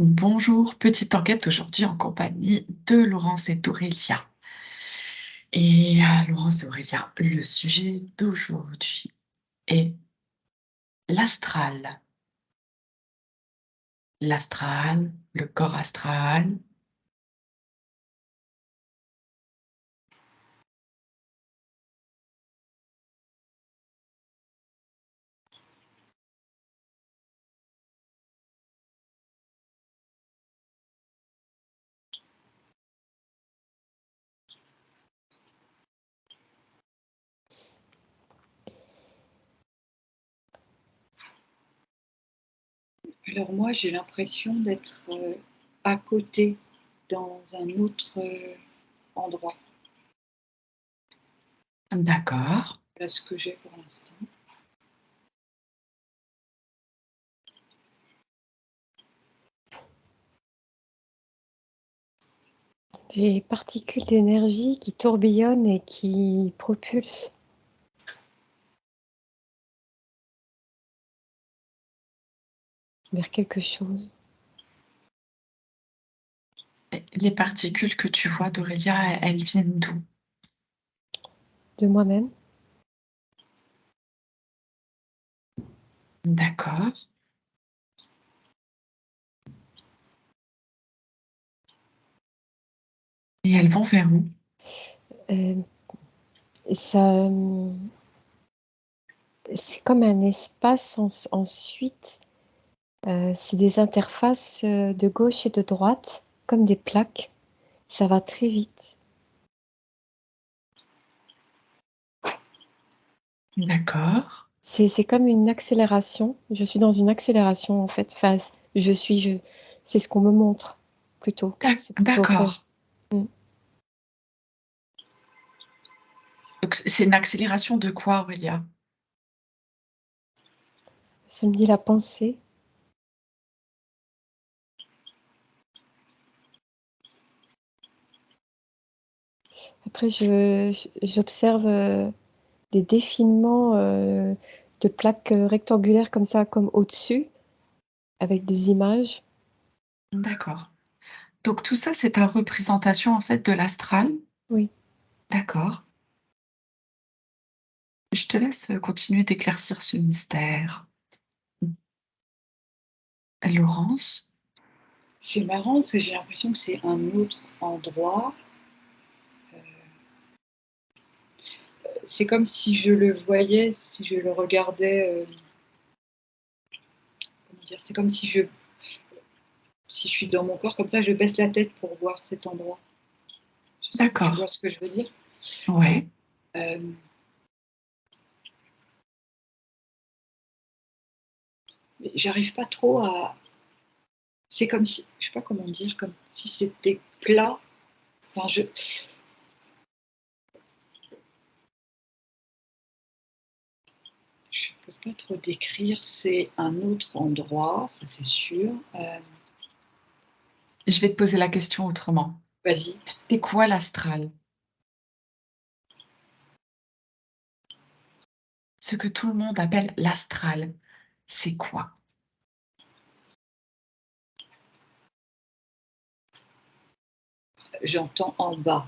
Bonjour, petite enquête aujourd'hui en compagnie de Laurence et d'Aurélia. Laurence et Aurélia, le sujet d'aujourd'hui est l'astral. L'astral, le corps astral. Alors moi, j'ai l'impression d'être à côté, dans un autre endroit. D'accord. Voilà ce que j'ai pour l'instant. Des particules d'énergie qui tourbillonnent et qui propulsent vers quelque chose. Les particules que tu vois d'Aurélia, elles viennent d'où? De moi-même. D'accord. Et elles vont vers où? Ça, c'est comme un espace ensuite. C'est des interfaces de gauche et de droite, comme des plaques. Ça va très vite. D'accord. C'est comme une accélération. Je suis dans une accélération en fait. Enfin, c'est ce qu'on me montre plutôt. C'est plutôt vrai. D'accord. Donc c'est une accélération de quoi, Aurélia? Ça me dit la pensée. Après, j'observe des défilements de plaques rectangulaires comme ça, comme au-dessus, avec des images. D'accord. Donc tout ça, c'est ta représentation en fait de l'astral? Oui. D'accord. Je te laisse continuer d'éclaircir ce mystère. Laurence? C'est marrant parce que j'ai l'impression que c'est un autre endroit. C'est comme si je le voyais, si je le regardais. Comment dire? C'est comme si je suis dans mon corps comme ça, je baisse la tête pour voir cet endroit. Tu D'accord. vois ce que je veux dire? Ouais. Euh, J'arrive pas trop à. C'est comme si, je sais pas comment dire, comme si c'était plat. Enfin, je peux pas trop décrire. C'est un autre endroit, ça c'est sûr. Je vais te poser la question autrement. Vas-y. C'est quoi l'astral? Ce que tout le monde appelle l'astral, c'est quoi? J'entends en bas.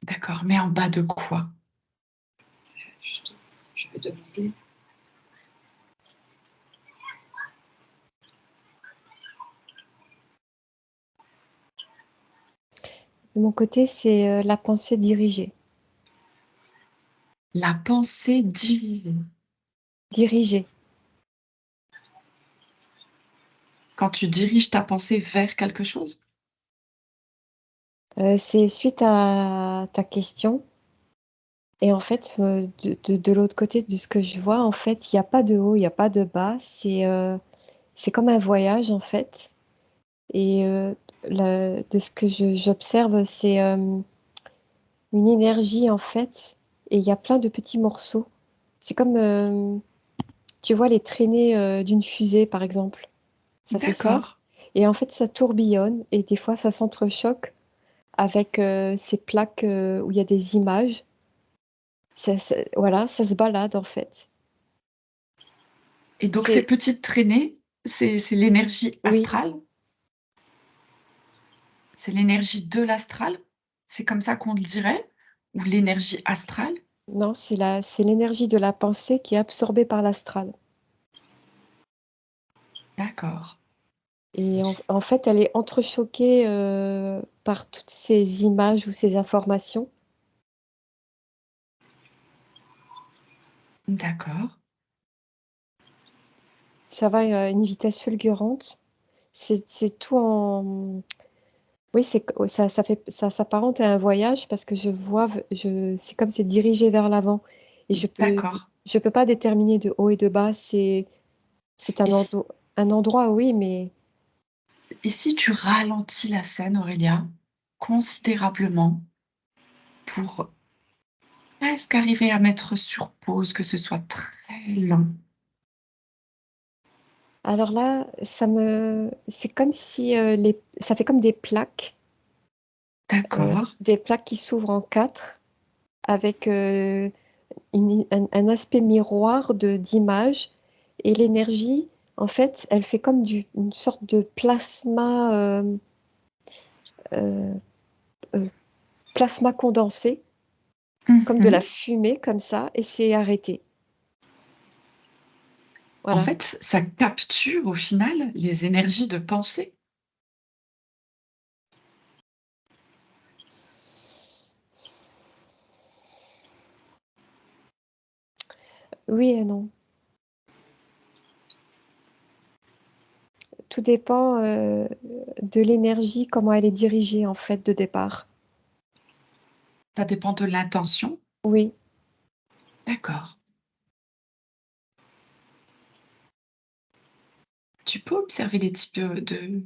D'accord, mais en bas de quoi? Je vais demander. De mon côté, c'est la pensée dirigée. La pensée divine. Dirigée. Quand tu diriges ta pensée vers quelque chose? C'est suite à ta question. Et en fait, de l'autre côté de ce que je vois, en fait, il n'y a pas de haut, il n'y a pas de bas. C'est comme un voyage, en fait. Et de ce que j'observe, c'est une énergie, en fait. Et il y a plein de petits morceaux. C'est comme, tu vois, les traînées d'une fusée, par exemple. Ça fait ça. D'accord. Et en fait, ça tourbillonne. Et des fois, ça s'entrechoque avec ces plaques où il y a des images. Voilà, ça se balade, en fait. Et donc ces C'est petites traînées, C'est l'énergie Oui, astrale? C'est l'énergie de l'astral? C'est comme ça qu'on le dirait? Ou l'énergie astrale? non, c'est l'énergie de la pensée qui est absorbée par l'astral. D'accord, Et en fait, elle est entrechoquée par toutes ces images ou ces informations. d'accord. Ça va à une vitesse fulgurante. C'est tout en... Oui, ça s'apparente à un voyage parce que je vois, c'est comme c'est dirigé vers l'avant. Et D'accord. je peux pas déterminer de haut et de bas. C'est Et si un endroit, oui, mais et si tu ralentis la scène, Aurélia, considérablement pour presque arriver à mettre sur pause, que ce soit très lent? alors là, c'est comme si ça fait comme D'accord. des plaques qui s'ouvrent en quatre avec un aspect miroir d'images et l'énergie, en fait, elle fait comme une sorte de plasma, euh, euh, plasma condensé, comme de la Mmh. fumée, comme ça, et c'est arrêté. En Voilà. fait, ça capture au final les énergies de pensée? Oui et non. Tout dépend de l'énergie, comment elle est dirigée, en fait, de départ. Ça dépend de l'intention? Oui. D'accord. Tu peux observer les types de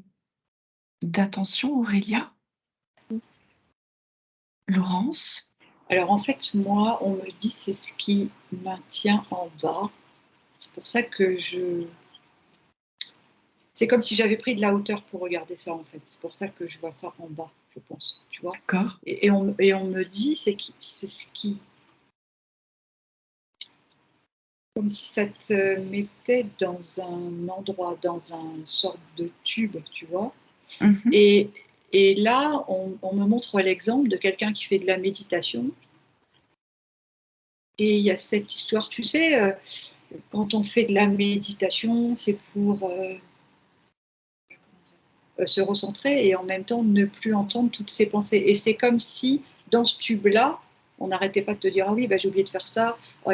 d'attention, Aurélia? Laurence? Alors en fait, moi, on me dit c'est ce qui maintient en bas. C'est pour ça que c'est comme si j'avais pris de la hauteur pour regarder ça en fait. C'est pour ça que je vois ça en bas, je pense, tu vois. D'accord. Et on me dit c'est ce qui, comme si ça te mettait dans un endroit, dans un sorte de tube, tu vois. Mmh. Et, et là, on me montre l'exemple de quelqu'un qui fait de la méditation. Et il y a cette histoire, tu sais, quand on fait de la méditation, c'est pour se recentrer et en même temps ne plus entendre toutes ces pensées. Et c'est comme si dans ce tube-là, on n'arrêtait pas de te dire ah oui, bah, j'ai oublié de faire ça, ah,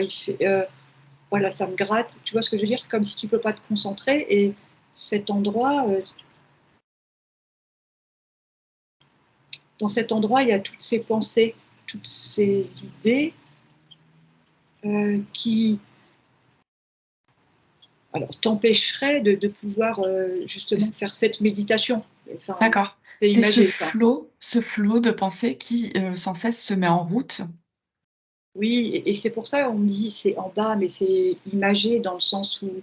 voilà, ça me gratte. Tu vois ce que je veux dire? C'est comme si tu ne peux pas te concentrer et cet endroit, dans cet endroit, il y a toutes ces pensées, toutes ces idées qui alors, t'empêcheraient de pouvoir justement faire cette méditation. Enfin, D'accord. c'est C'est imagé, quoi. ce flot de pensée qui, sans cesse se met en route? Oui, et c'est pour ça qu'on me dit c'est en bas, mais c'est imagé dans le sens où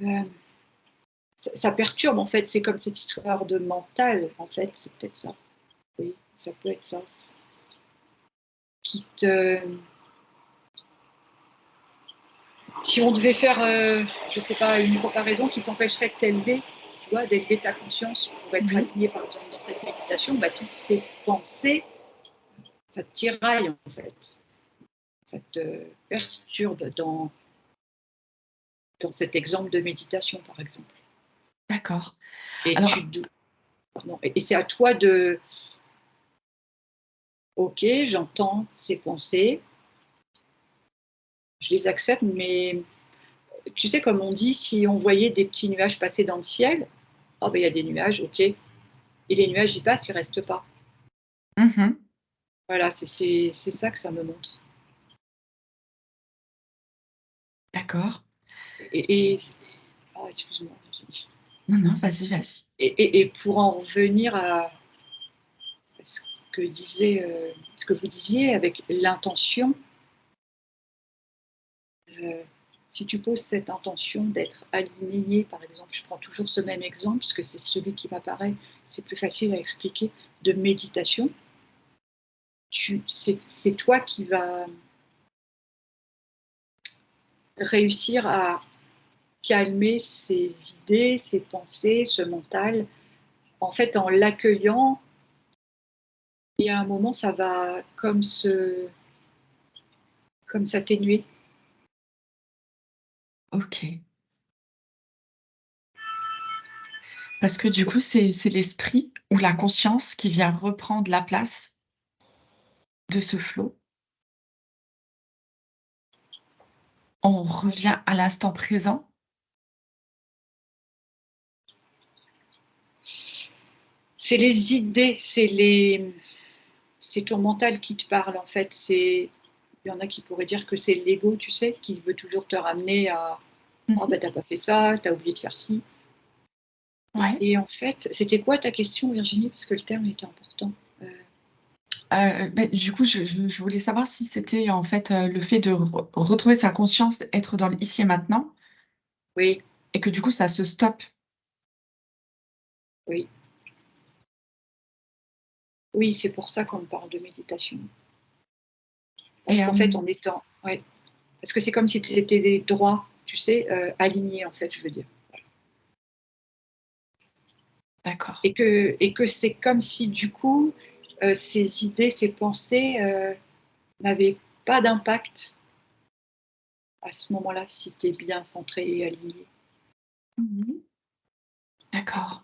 euh, ça perturbe en fait. C'est comme cette histoire de mental, en fait, c'est peut-être ça. Oui, ça peut être ça. Qui te, si on devait faire, je sais pas, une comparaison qui t'empêcherait de t'élever, tu vois, d'élever ta conscience pour être Oui, aligné par exemple dans cette méditation, bah, toutes ces pensées, ça te tiraille en fait. Ça te perturbe dans cet exemple de méditation, par exemple. d'accord. Et Alors pardon, et c'est à toi de, ok, j'entends ces pensées, je les accepte, mais tu sais, comme on dit, si on voyait des petits nuages passer dans le ciel, oh ben il y a des nuages, ok, et les nuages y passent, ils ne restent pas. mmh. Voilà, c'est ça que ça me montre. D'accord. Et oh, excuse-moi. Non, non, vas-y, vas-y. Et pour en revenir à ce que vous disiez avec l'intention, euh, si tu poses cette intention d'être aligné, par exemple, je prends toujours ce même exemple parce que c'est celui qui m'apparaît, c'est plus facile à expliquer, de méditation, c'est toi qui vas réussir à calmer ses idées, ses pensées, ce mental. En fait, en l'accueillant, et à un moment, ça va comme s'atténuer. OK. Parce que du coup, c'est l'esprit ou la conscience qui vient reprendre la place de ce flot. On revient à l'instant présent. C'est les idées, c'est ton mental qui te parle, en fait. Il y en a qui pourraient dire que c'est l'ego, tu sais, qui veut toujours te ramener à oh, bah, Mmh. t'as pas fait ça, t'as oublié de faire ci. Ouais. Et en fait, c'était quoi ta question, Virginie? Parce que le terme était important. Beh, du coup, je voulais savoir si c'était en fait, le fait de retrouver sa conscience, être dans l'ici et maintenant Oui, et que du coup ça se stoppe oui. Oui, c'est pour ça qu'on parle de méditation. et Parce qu'en fait, en étant ouais, parce que c'est comme si tu étais droit, tu sais, aligné, en fait, je veux dire. d'accord, Et que c'est comme si, du coup, ces idées, ces pensées, n'avaient pas d'impact à ce moment-là, si tu es bien centré et aligné. mmh, d'accord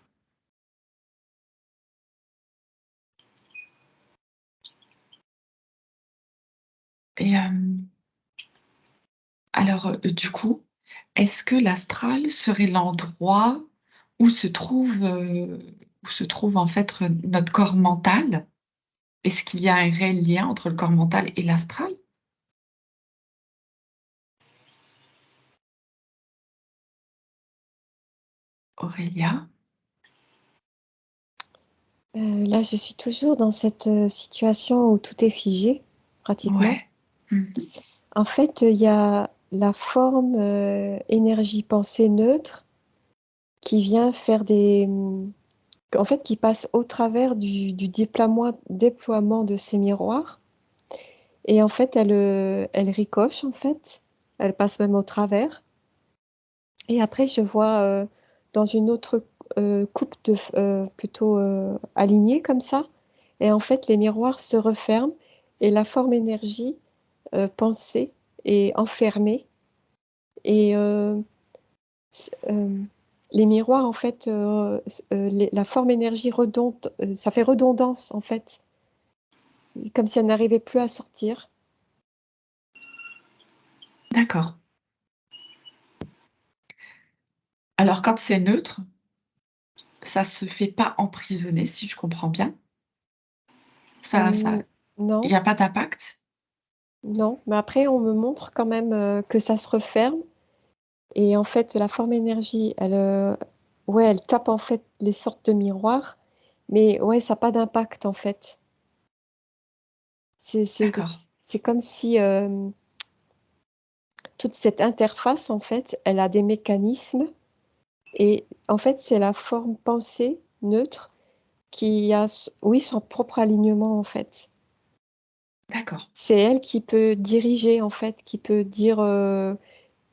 et alors, du coup, est-ce que l'astral serait l'endroit où se trouve en fait, notre corps mental? Est-ce qu'il y a un réel lien entre le corps mental et l'astral, Aurélia? Là, je suis toujours dans cette situation où tout est figé, pratiquement. Ouais. Mmh. En fait, il y a la forme énergie-pensée neutre qui vient faire en fait, qui passe au travers du déploiement de ces miroirs. Et en fait, elle ricoche, en fait. Elle passe même au travers. Et après, je vois dans une autre coupe plutôt alignée comme ça. Et en fait, les miroirs se referment et la forme énergie pensée est enfermée. Et les miroirs, en fait, la forme énergie ça fait redondance, en fait, comme si elle n'arrivait plus à sortir. D'accord. Alors quand c'est neutre, ça se fait pas emprisonner, si je comprends bien? Ça Euh, il y non, a pas d'impact? non, mais après, on me montre quand même que ça se referme. Et en fait, la forme énergie, ouais, elle tape en fait les sortes de miroirs, mais ouais, ça n'a pas d'impact en fait. C'est, c'est, D'accord, c'est comme si toute cette interface, en fait, elle a des mécanismes. Et en fait, c'est la forme pensée neutre qui a, oui, son propre alignement, en fait. d'accord. C'est elle qui peut diriger, en fait, qui peut dire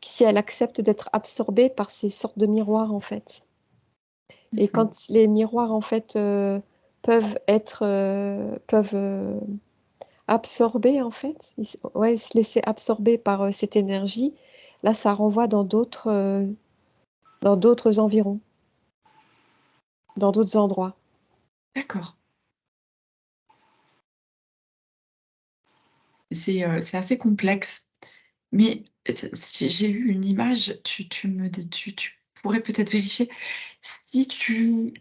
si elle accepte d'être absorbée par ces sortes de miroirs, en fait. Et Mmh. quand les miroirs, en fait, peuvent absorber, en fait, ouais, se laisser absorber par cette énergie, là, ça renvoie dans d'autres environs, dans d'autres endroits. D'accord. C'est assez complexe, mais si j'ai eu une image, tu pourrais peut-être vérifier. Si tu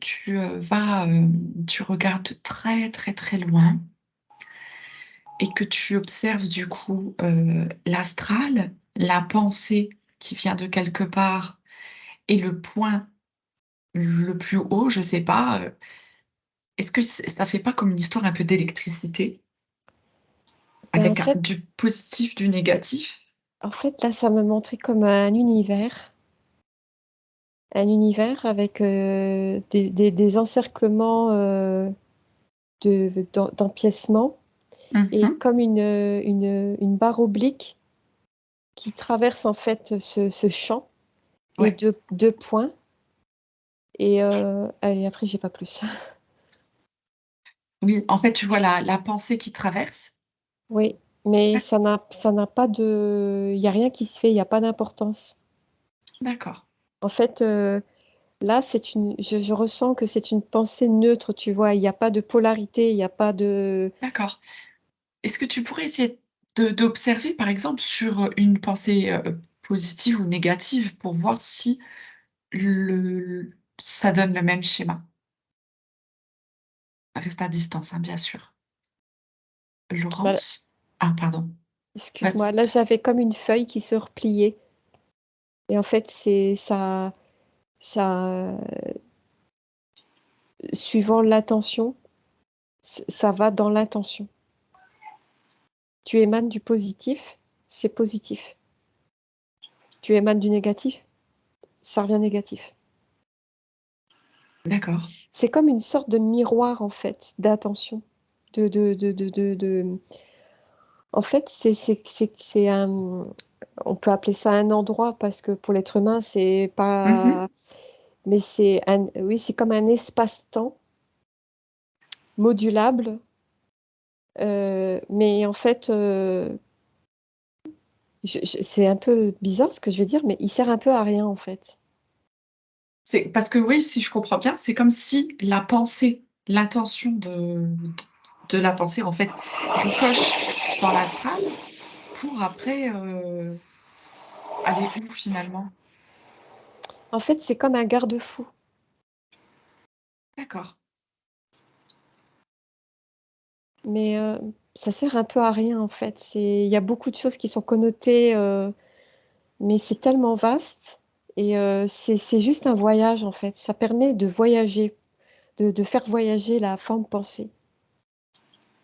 regardes très, très, très loin et que tu observes du coup, l'astral, la pensée qui vient de quelque part et le point le plus haut, je sais pas, est-ce que ça fait pas comme une histoire un peu d'électricité? Ben, Avec du positif, du négatif? en fait, là, ça me montrait comme un univers avec des encerclements d'empiècements et Mmh. comme une barre oblique qui traverse en fait ce champ. et Ouais. deux points. Et après, j'ai pas plus. Oui, en fait, tu vois la pensée qui traverse. Oui, mais D'ac ça n'a pas de... Il n'y a rien qui se fait, il n'y a pas d'importance. d'accord, En fait, là, je ressens que c'est une pensée neutre, tu vois. Il n'y a pas de polarité, il n'y a pas de... d'accord. Est-ce que tu pourrais essayer d'observer, par exemple, sur une pensée, positive ou négative pour voir si ça donne le même schéma? Reste à distance, hein, bien sûr. Bah, Laurence? Ah pardon, excuse-moi, vas-y. là, j'avais comme une feuille qui se repliait. Et en fait, c'est ça, ça, suivant l'attention, ça va dans l'intention. Tu émanes du positif, c'est positif. Tu émanes du négatif, ça revient négatif. D'accord. C'est comme une sorte de miroir, en fait, d'attention. En fait, c'est un... On peut appeler ça un endroit parce que pour l'être humain, c'est Mmh. pas... Mais oui, c'est comme un espace-temps modulable. Mais en fait, c'est un peu bizarre ce que je vais dire, mais il sert un peu à rien, en fait. C'est parce que oui, si je comprends bien, c'est comme si la pensée, l'intention de la pensée, en fait, ricoche dans l'astral pour après, aller où finalement? En fait, c'est comme un garde-fou. D'accord, Mais ça sert un peu à rien, en fait. Il y a beaucoup de choses qui sont connotées, mais c'est tellement vaste. Et c'est juste un voyage, en fait. Ça permet de voyager, de faire voyager la forme pensée.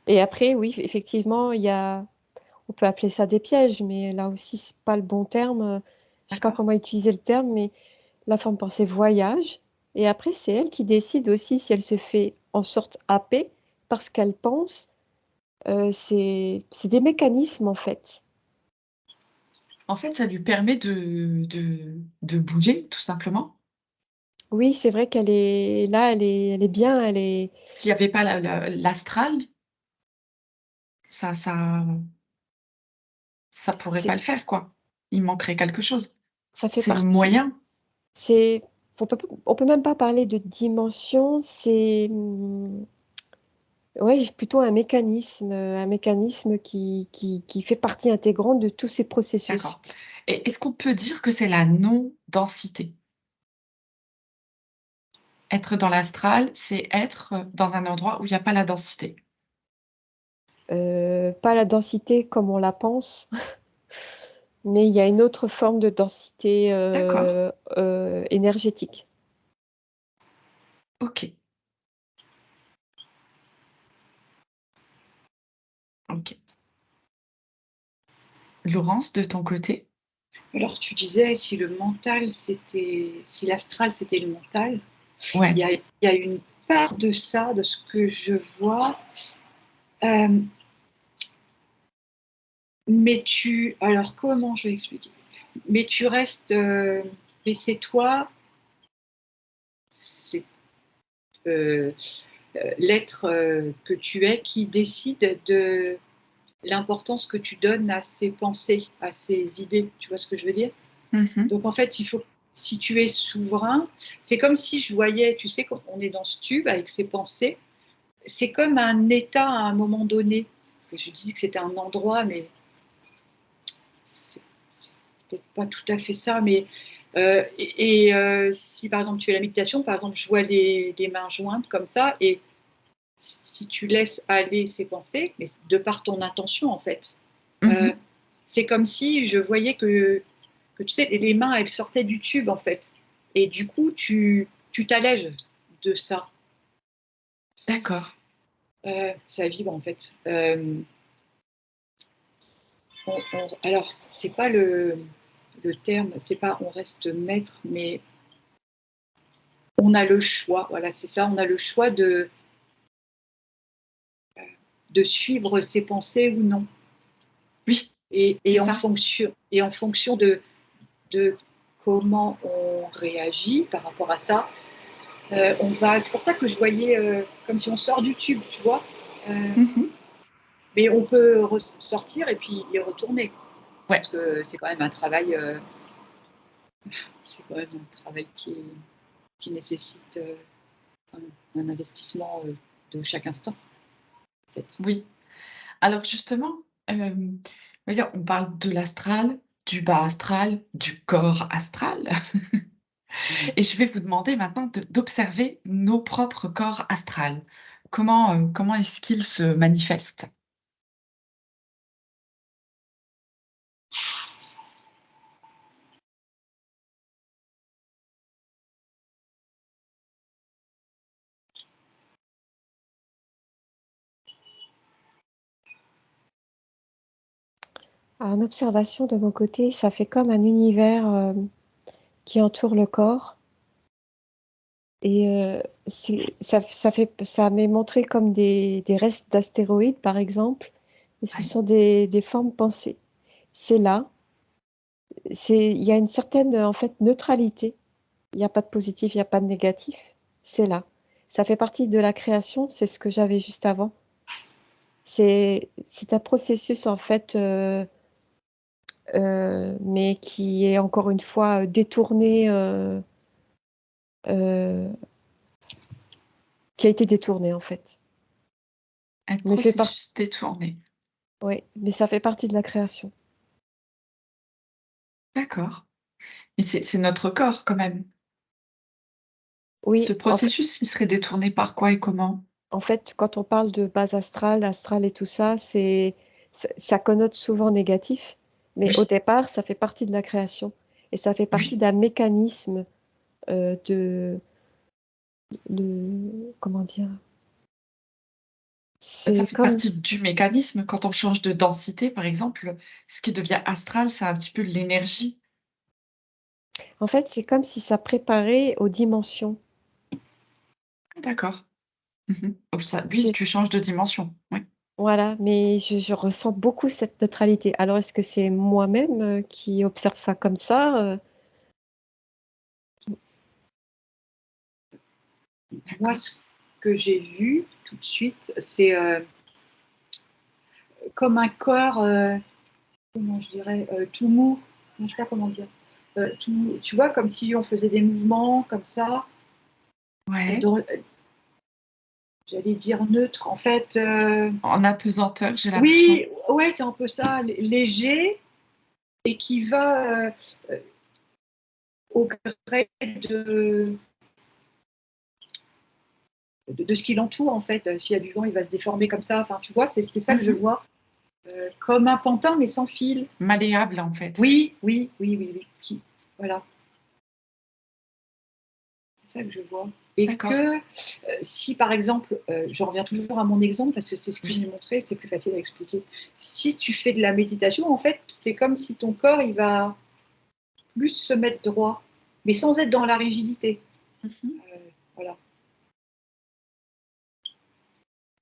Et après, oui, effectivement, on peut appeler ça des pièges, mais là aussi, c'est pas le bon terme. Je sais pas d'accord. comment utiliser le terme, mais la forme pensée voyage. Et après, c'est elle qui décide aussi si elle se fait en sorte happée parce qu'elle pense. C'est des mécanismes, en fait. En fait, ça lui permet de bouger tout simplement. Oui, c'est vrai qu'elle est là, elle est bien, S'il y avait pas l'astral, ça ça pourrait pas c'est, le faire, quoi. Il manquerait quelque chose. ça fait C'est le partie. moyen. C'est, on peut même pas parler de dimension. C'est, ouais, plutôt un mécanisme qui fait partie intégrante de tous ces processus. D'accord, et est-ce qu'on peut dire que c'est la non-densité? Être dans l'astral, c'est être, dans un endroit où il y a pas la densité. Pas la densité comme on la pense, mais il y a une autre forme de densité D'accord, énergétique. OK, OK. Laurence, de ton côté? Alors, tu disais si le mental, si l'astral, c'était le mental. Ouais. Il y a une part de ça, de ce que je vois. Euh, alors comment je vais expliquer? Mais tu restes, et c'est toi, c'est euh, l'être que tu es qui décide de l'importance que tu donnes à ces pensées, à ces idées. Tu vois ce que je veux dire? Mmh. Donc en fait, si tu es souverain, c'est comme si je voyais, tu sais, quand on est dans ce tube avec ses pensées, c'est comme un état à un moment donné. Je disais que c'était un endroit, mais c'est peut-être pas tout à fait ça. Mais si par exemple tu fais la méditation, par exemple, je vois les mains jointes comme ça, et si tu laisses aller ces pensées, mais de par ton intention en fait, euh, Mmh. c'est comme si je voyais que tu sais, les mains elles sortaient du tube en fait, et du coup tu t'allèges de ça. D'accord. Ça vibre en fait. Alors, c'est pas le terme, c'est pas on reste maître, mais on a le choix. Voilà, c'est ça, on a le choix de suivre ses pensées ou non. Oui, Et, c'est et, en, ça. fonction, et en fonction de comment on réagit par rapport à ça. C'est pour ça que je voyais comme si on sort du tube, tu vois. Mhm. Mais on peut sortir et puis y retourner. Parce Ouais, que c'est quand même un travail, c'est quand même un travail qui nécessite un investissement de chaque instant, en fait. oui. Alors justement, on va dire, on parle de l'astral, du bas astral, du corps astral. Mmh. Et je vais vous demander maintenant d'observer nos propres corps astrales. Comment est-ce qu'ils se manifestent? En observation de mon côté, ça fait comme un univers qui entoure le corps. Et ça m'est montré comme des restes d'astéroïdes, par exemple. Et ce Ouais, sont des formes pensées. C'est là. Il y a une certaine, en fait, neutralité. Il n'y a pas de positif, il n'y a pas de négatif. C'est là. Ça fait partie de la création, c'est ce que j'avais juste avant. C'est un processus, en fait, mais qui est encore une fois détourné, euh, qui a été détourné, en fait. un Mais fait par... processus détourné. Oui, mais ça fait partie de la création. D'accord. Mais c'est notre corps quand même. Ce Oui, processus, il serait détourné par quoi et comment? en fait, quand on parle de base astrale, astral et tout ça, ça connote souvent négatif, mais au Oui, départ, ça fait partie de la création et ça fait partie oui. d'un mécanisme euh, de, comment dire, Ça c'est fait comme, partie du mécanisme. Quand on change de densité, par exemple, ce qui devient astral, c'est un petit peu l'énergie. en fait, c'est comme si ça préparait aux dimensions. Ah, d'accord. Donc ça, oui, C'est, tu changes de dimension. Oui. voilà, mais je ressens beaucoup cette neutralité. Alors, est-ce que c'est moi-même qui observe ça comme ça? Moi, D'accord. ce que j'ai vu tout de suite, c'est comme un corps, comment je dirais, tout mou. Je ne sais pas comment dire. Tu vois, comme si on faisait des mouvements comme ça, Ouais. dans, j'allais dire neutre. En fait, En apesanteur, j'ai l'impression. oui, ouais, c'est un peu ça, léger et qui va euh, au gré de ce qui l'entoure, en fait. S'il y a du vent, il va se déformer comme ça. Enfin, tu vois, c'est ça que je Mhm. vois. Comme un pantin, mais sans fil. Malléable, en fait. Oui, oui, oui, oui, oui. Voilà, c'est ça que je vois. Et D'accord. que si, par exemple, je reviens toujours à mon exemple, parce que c'est ce qui Oui. m'est montré, c'est plus facile à expliquer. Si tu fais de la méditation, en fait, c'est comme si ton corps, il va plus se mettre droit, mais sans être dans la rigidité. Mhm. Euh, voilà.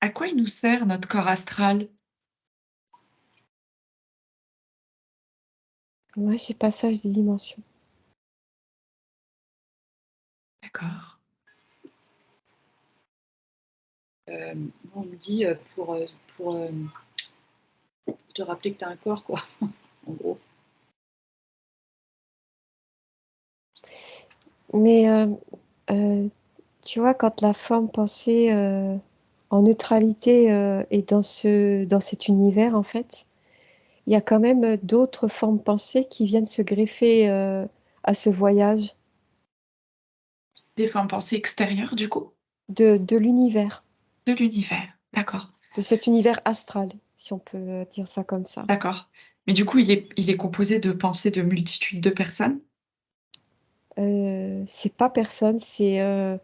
À quoi il nous sert notre corps astral? Ouais, c'est passage des dimensions. D'accord. Euh, on me dit pour te rappeler que tu as un corps, quoi, en gros. Mais tu vois, quand la forme pensée en neutralité est dans cet univers, en fait, il y a quand même d'autres formes pensées qui viennent se greffer à ce voyage Des formes pensées extérieures, du coup, de l'univers, de l'univers. D'accord. de cet univers astral, si on peut dire ça comme ça. D'accord. Mais du coup, il est composé de pensées de multitudes de personnes? C'est pas personne, Enfin,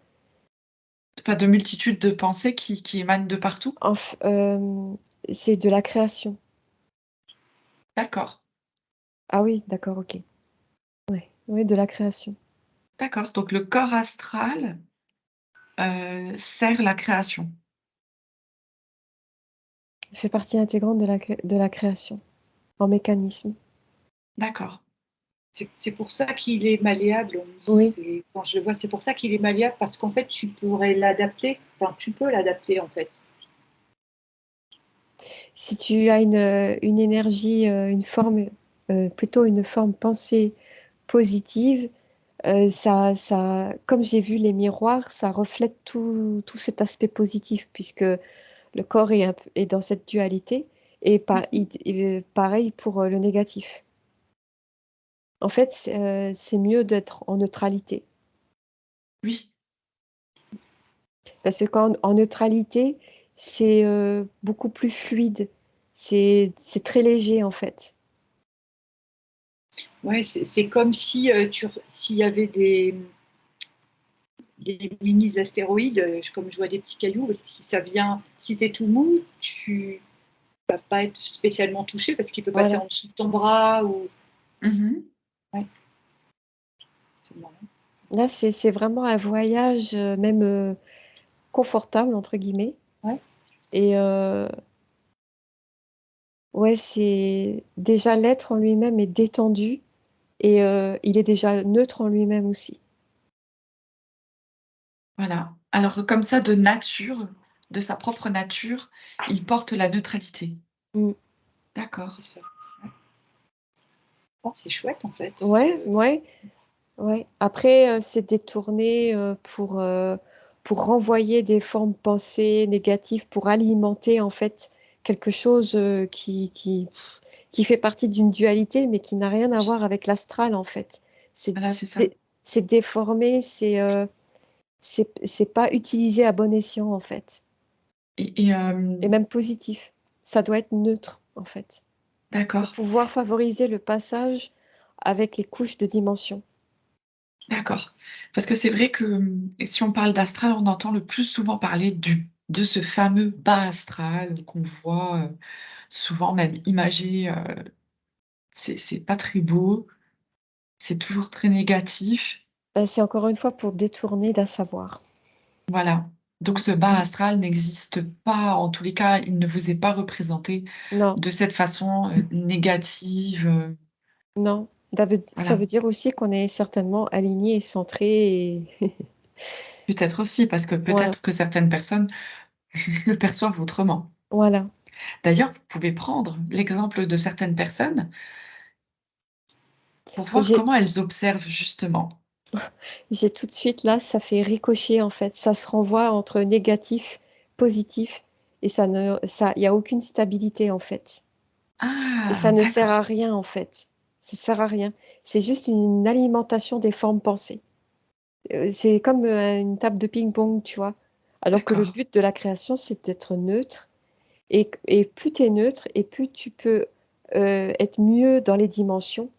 de multitudes de pensées qui émanent de partout? c'est de la création. D'accord. Ah oui, d'accord, ok. Ouais, oui, de la création. D'accord. Donc le corps astral, sert la création. Il fait partie intégrante de de la création en mécanisme. D'accord. C'est pour ça qu'il est malléable, on me dit. Oui. Quand je le vois, c'est pour ça qu'il est malléable, parce qu'en fait, tu pourrais l'adapter. Enfin, tu peux l'adapter, en fait. Si tu as une énergie, une forme, plutôt une forme pensée positive, comme j'ai vu les miroirs, ça reflète tout cet aspect positif, puisque le corps est dans cette dualité, et, pareil pour le négatif. En fait, c'est mieux d'être en neutralité. Oui, Parce que quand en neutralité, c'est beaucoup plus fluide. C'est très léger, en fait. Ouais, c'est comme si s'il y avait des mini-astéroïdes, comme je vois des petits cailloux, si ça vient, si t'es tout mou, tu vas pas être spécialement touché parce qu'il peut passer Voilà. en dessous de ton bras ou. mhm, Ouais, c'est marrant. Là, c'est vraiment un voyage, même confortable, entre guillemets. Ouais. Et ouais, c'est déjà l'être en lui-même est détendu et il est déjà neutre en lui-même aussi. voilà. Alors comme ça, de nature, de sa propre nature, il porte la neutralité. Mm. D'accord. C'est ça. Ouais. Oh, c'est chouette en fait. Ouais, ouais, ouais. Après, c'est détourné pour renvoyer des formes pensées négatives, pour alimenter en fait quelque chose qui fait partie d'une dualité, mais qui n'a rien à voir avec l'astral en fait. C'est Voilà, c'est c'est ça. dé- c'est déformé, c'est pas utilisé à bon escient en fait. Et Et même positif. Ça doit être neutre en fait, pour d'accord, pouvoir favoriser le passage avec les couches de dimension. d'accord. Parce que c'est vrai que si on parle d'astral, on entend le plus souvent parler de ce fameux bas astral qu'on voit souvent même imagé. C'est pas très beau, c'est toujours très négatif. Ben, c'est encore une fois pour détourner d'un savoir. Voilà. Donc Mm. ce bas astral n'existe pas, en tous les cas, il ne vous est pas représenté Non, de cette façon négative. non. Ça Voilà. veut dire aussi qu'on est certainement aligné et centré. Et... Peut-être aussi, parce que Voilà, peut-être que certaines personnes le perçoivent autrement. voilà. D'ailleurs, vous pouvez prendre l'exemple de certaines personnes pour Et voir comment elles observent justement. j'ai tout de suite là, ça fait ricocher en fait. Ça se renvoie entre négatif, positif, et il y a aucune stabilité en fait. Et Ah, ça ne sert à d'accord, rien en fait. Ça sert à rien. C'est juste une alimentation des formes pensées. C'est comme une table de ping-pong, tu vois. Alors que le d'accord, but de la création, c'est d'être neutre. Et plus tu es neutre, et plus tu peux être mieux dans les dimensions.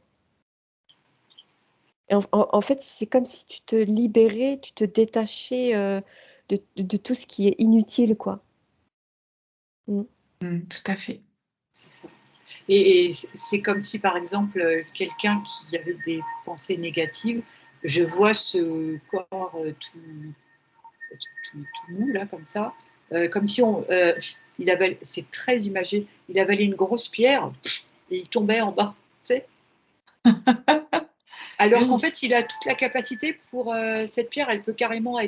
Et en fait, c'est comme si tu te libérais, tu te détachais de tout ce qui est inutile, quoi. Mm. tout à fait. C'est ça. Et c'est comme si, par exemple, quelqu'un qui avait des pensées négatives, je vois ce corps tout mou, là, comme ça, comme si c'est très imagé, il avalait une grosse pierre et il tombait en bas, tu sais. Alors qu'en Oui, fait, il a toute la capacité pour cette pierre, elle peut carrément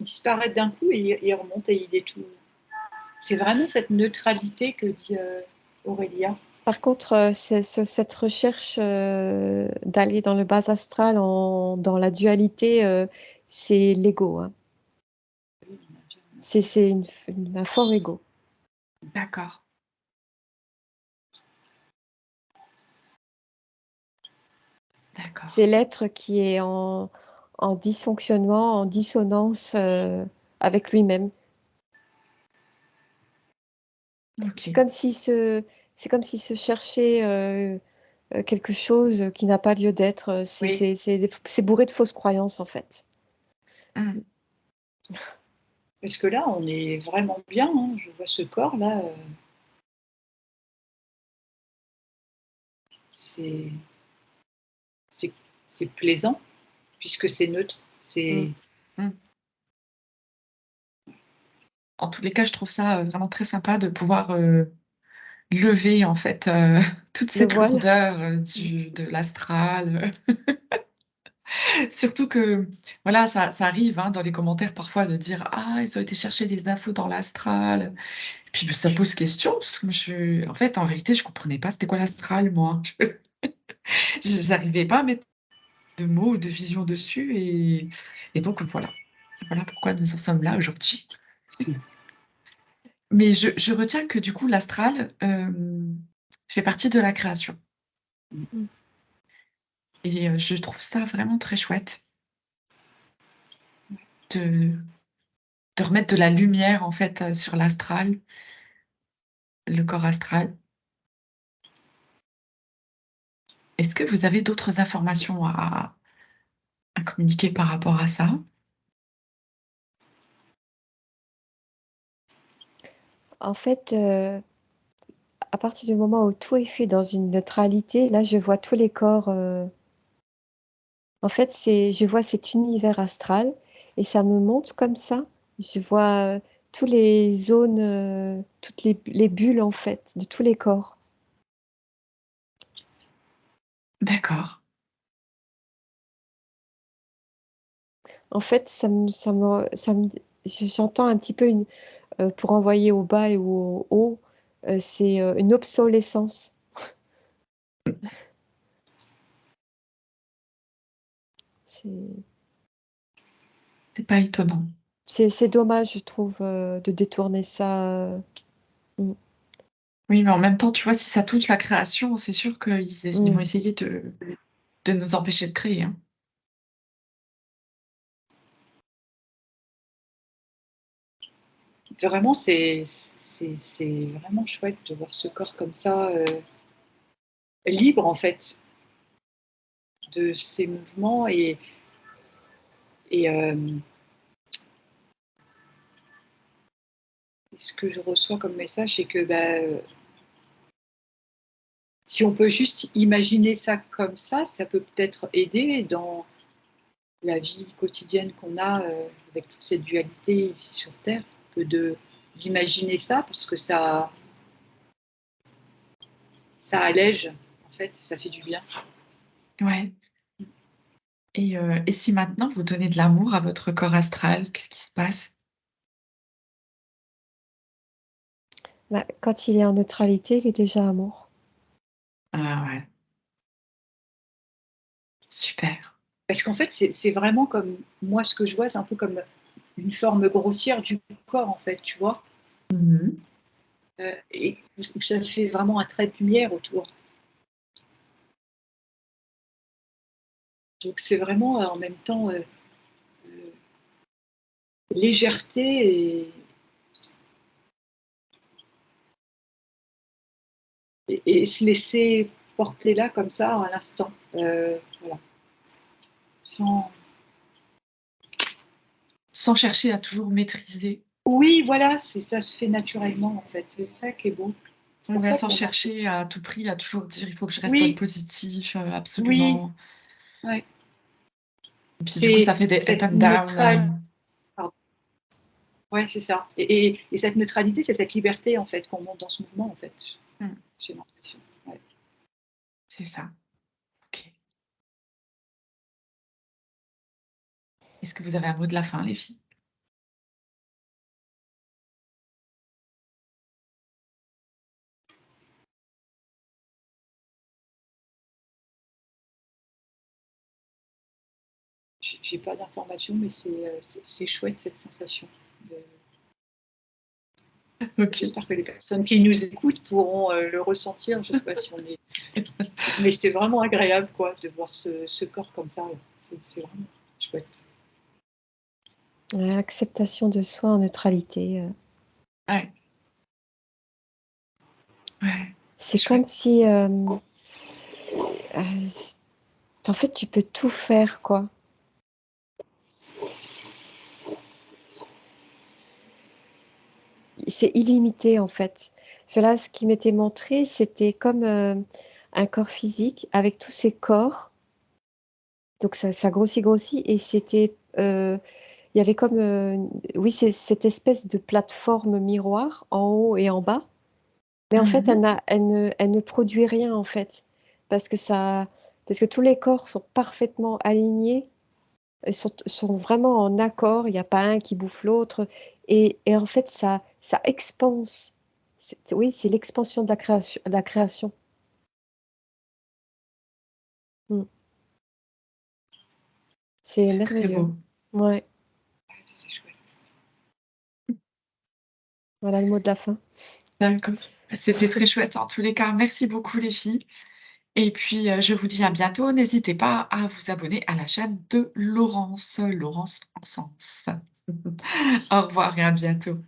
disparaître d'un coup et il remonte et il est tout. C'est vraiment cette neutralité que dit Aurélia. Par contre, cette recherche d'aller dans le bas astral, dans la dualité, c'est l'ego, hein. C'est un fort ego. d'accord, C'est d'accord. l'être qui est en dysfonctionnement, en dissonance avec lui-même. C'est Ok. comme s'il se, c'est comme s'il se cherchait quelque chose qui n'a pas lieu d'être. Oui, C'est bourré de fausses croyances, en fait. Hmm. parce que là, on est vraiment bien, hein. Je vois ce corps-là, c'est c'est- c'est plaisant, puisque c'est neutre. Mm. Hmm. En tous les cas, je trouve ça vraiment très sympa de pouvoir lever en fait toute Le cette voile. lourdeur de l'astral. Surtout que, voilà, ça arrive hein, dans les commentaires parfois de dire ah, ils ont été chercher des infos dans l'astral. Et puis ça pose question, parce que en fait, en vérité, je comprenais pas c'était quoi l'astral, moi. Je n'arrivais pas à mettre de mots ou de vision dessus, et donc voilà. Voilà pourquoi nous en sommes là aujourd'hui. Mais je retiens que du coup, l'astral fait partie de la création. Mm. Et je trouve ça vraiment très chouette de, de remettre de la lumière en fait sur l'astral, le corps astral. Est-ce que vous avez d'autres informations à communiquer par rapport à ça? En fait, à partir du moment où tout est fait dans une neutralité, là, je vois tous les corps. En fait, je vois cet univers astral et ça me monte comme ça. Je vois toutes les zones, toutes les bulles en fait, de tous les corps. D'accord. En fait, j'entends un petit peu pour envoyer au bas et au haut, c'est une obsolescence. C'est C'est pas étonnant. c'est dommage, je trouve, de détourner ça. Oui, mais en même temps, tu vois, si ça touche la création, c'est sûr qu'ils vont Mm. essayer de nous empêcher de créer, hein. Vraiment, c'est vraiment chouette de voir ce corps comme ça, libre en fait de ses mouvements et ce que je reçois comme message, c'est que si on peut juste imaginer ça comme ça peut peut-être aider dans la vie quotidienne qu'on a avec toute cette dualité ici sur Terre, que d'imaginer ça parce que ça allège en fait, ça fait du bien. Ouais. Et si maintenant vous donnez de l'amour à votre corps astral, qu'est-ce qui se passe? Bah, quand il est en neutralité, il est déjà amour. Ah ouais. Super. Parce qu'en fait, c'est vraiment comme, moi ce que je vois, c'est un peu comme une forme grossière du corps en fait, tu vois. Mmh. Et ça fait vraiment un trait de lumière autour. Donc c'est vraiment en même temps légèreté et se laisser porter là comme ça à l'instant. Voilà. Sans... Sans chercher à toujours maîtriser. Oui, voilà, ça se fait naturellement en fait. C'est ça qui est beau. C'est pour Ouais, ça sans qu'on a. chercher à tout prix à toujours dire: «Il faut que je reste dans le Oui, positif, oui, absolument». ouais. Et puis du coup, C'est ça fait des up cette and down, neutralité. Ouais, c'est ça. Et cette neutralité, c'est cette liberté en fait qu'on monte dans ce mouvement en fait. mmh, J'ai l'impression. Ouais. c'est ça. OK. Est-ce que vous avez un mot de la fin, les filles? J'ai pas d'informations, mais c'est chouette cette sensation. Euh, OK. J'espère que les personnes qui nous écoutent pourront le ressentir. Je sais pas si on est, mais c'est vraiment agréable quoi de voir ce corps comme ça. C'est vraiment chouette. Ouais, acceptation de soi en neutralité. Ouais. Ouais, c'est C'est comme chouette. si, en fait, tu peux tout faire, quoi. C'est illimité, en fait. Cela, ce qui m'était montré, c'était comme un corps physique avec tous ces corps. Donc ça grossit, et c'était, il y avait comme, oui, c'est cette espèce de plateforme miroir en haut et en bas. Mais en fait, Mmh. elle ne produit rien, en fait, parce que tous les corps sont parfaitement alignés, sont vraiment en accord, il n'y a pas un qui bouffe l'autre, et en fait, ça expanse. Oui, c'est l'expansion de la création, de la création. Mm. C'est C'est très merveilleux. beau. Ouais, Ouais, c'est chouette. voilà le mot de la fin. D'accord. C'était très chouette en tous les cas. Merci beaucoup les filles et puis, je vous dis à bientôt. N'hésitez pas à vous abonner à la chaîne de Laurence, Laurence Encens. Merci. Au revoir et à bientôt.